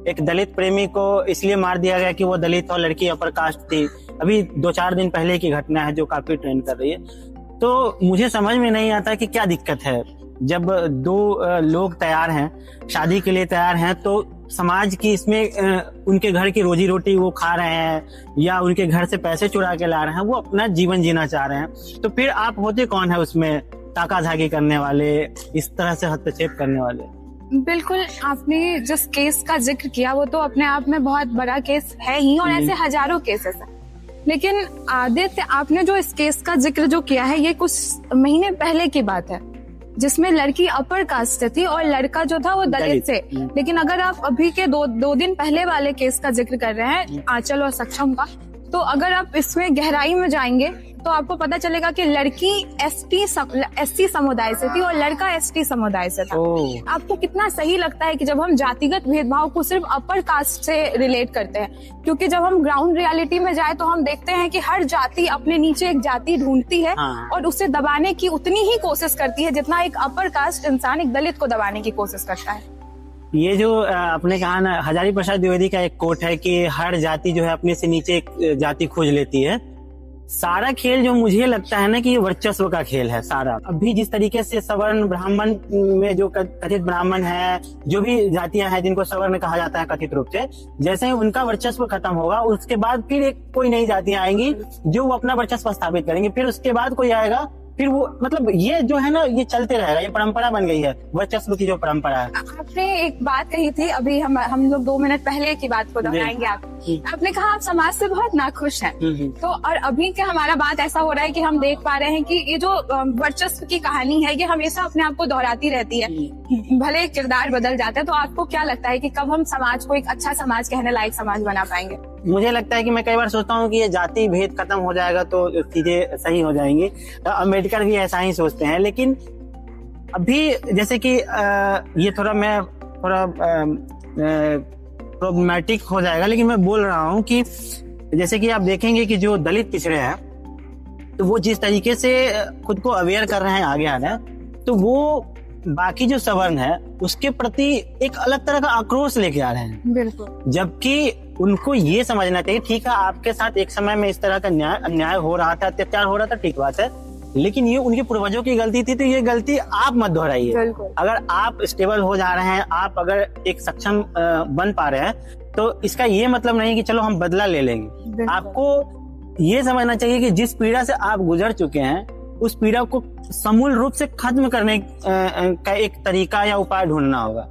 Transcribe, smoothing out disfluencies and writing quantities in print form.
एक दलित प्रेमी को इसलिए मार दिया गया कि वो दलित और लड़की अपर कास्ट थी। अभी 2-4 दिन पहले की घटना है जो काफी ट्रेंड कर रही है। तो मुझे समझ में नहीं आता कि क्या दिक्कत है। जब दो लोग तैयार हैं, शादी के लिए तैयार हैं, तो समाज की इसमें उनके घर की रोजी रोटी वो खा रहे हैं या उनके घर से पैसे चुरा के ला रहे हैं, वो अपना जीवन जीना चाह रहे हैं, तो फिर आप होते कौन है उसमें ताकाझाकी करने वाले, इस तरह से हस्तक्षेप करने वाले? बिल्कुल, आपने जिस केस का जिक्र किया वो तो अपने आप में बहुत बड़ा केस है ही, और ऐसे हजारों केसेस हैं। लेकिन आदित्य, आपने जो इस केस का जिक्र जो किया है, ये कुछ महीने पहले की बात है, जिसमें लड़की अपर कास्ट से थी और लड़का जो था वो दलित से। लेकिन अगर आप अभी के दो दिन पहले वाले केस का जिक्र कर रहे हैं, आंचल और सक्षम का, तो अगर आप इसमें गहराई में जाएंगे तो आपको पता चलेगा कि लड़की एसटी समुदाय से थी और लड़का एसटी समुदाय से था। आपको कितना सही लगता है कि जब हम जातिगत भेदभाव को सिर्फ अपर कास्ट से रिलेट करते हैं, क्योंकि जब हम ग्राउंड रियलिटी में जाए तो हम देखते हैं कि हर जाति अपने नीचे एक जाति ढूंढती है और उसे दबाने की उतनी ही कोशिश करती है जितना एक अपर कास्ट इंसान एक दलित को दबाने की कोशिश करता है। ये जो आपने कहा ना, हजारी प्रसाद द्विवेदी का एक कोट है कि हर जाति जो है अपने से नीचे एक जाति खोज लेती है। सारा खेल जो मुझे लगता है ना कि ये वर्चस्व का खेल है सारा। अभी जिस तरीके से सवर्ण ब्राह्मण में जो कथित ब्राह्मण है, जो भी जातियां हैं जिनको सवर्ण कहा जाता है कथित रूप से, जैसे ही उनका वर्चस्व खत्म होगा, उसके बाद फिर एक कोई नई जातियां आएंगी जो वो अपना वर्चस्व स्थापित करेंगे, फिर उसके बाद कोई आएगा, फिर वो मतलब ये जो है ना, ये चलते रहेगा। ये परंपरा बन गई है, वर्चस्व की जो परंपरा है। आपने एक बात कही थी अभी, हम लोग 2 मिनट पहले की बात को दोहराएंगे। आपने कहा आप समाज से बहुत नाखुश हैं। तो और अभी का हमारा बात ऐसा हो रहा है कि हम देख पा रहे हैं कि ये जो वर्चस्व की कहानी है, ये हमेशा अपने आप को दोहराती रहती है, भले किरदार बदल जाता है। तो आपको क्या लगता है कि कब हम समाज को एक अच्छा समाज, कहने लायक समाज बना पाएंगे? मुझे लगता है कि मैं कई बार सोचता हूँ कि ये जाति भेद खत्म हो जाएगा तो चीजें सही हो जाएंगी। अम्बेडकर भी ऐसा ही सोचते हैं। लेकिन अभी जैसे कि ये थोड़ा प्रॉब्लमैटिक हो जाएगा, लेकिन मैं बोल रहा हूँ कि जैसे कि आप देखेंगे कि जो दलित पिछड़े हैं, तो वो जिस तरीके से खुद को अवेयर कर रहे हैं, आगे आ रहे हैं, तो वो बाकी जो सवर्ण है उसके प्रति एक अलग तरह का आक्रोश लेके आ रहे हैं। बिल्कुल। जबकि उनको ये समझना चाहिए, ठीक है आपके साथ एक समय में इस तरह का अन्याय हो रहा था, अत्याचार हो रहा था, ठीक बात है, लेकिन ये उनके पूर्वजों की गलती थी, तो ये गलती आप मत दोहराइए। अगर आप स्टेबल हो जा रहे हैं, आप अगर एक सक्षम बन पा रहे हैं, तो इसका ये मतलब नहीं कि चलो हम बदला ले लेंगे। आपको ये समझना चाहिए कि जिस पीड़ा से आप गुजर चुके हैं, उस पीड़ा को समूल रूप से खत्म करने का एक तरीका या उपाय ढूंढना होगा।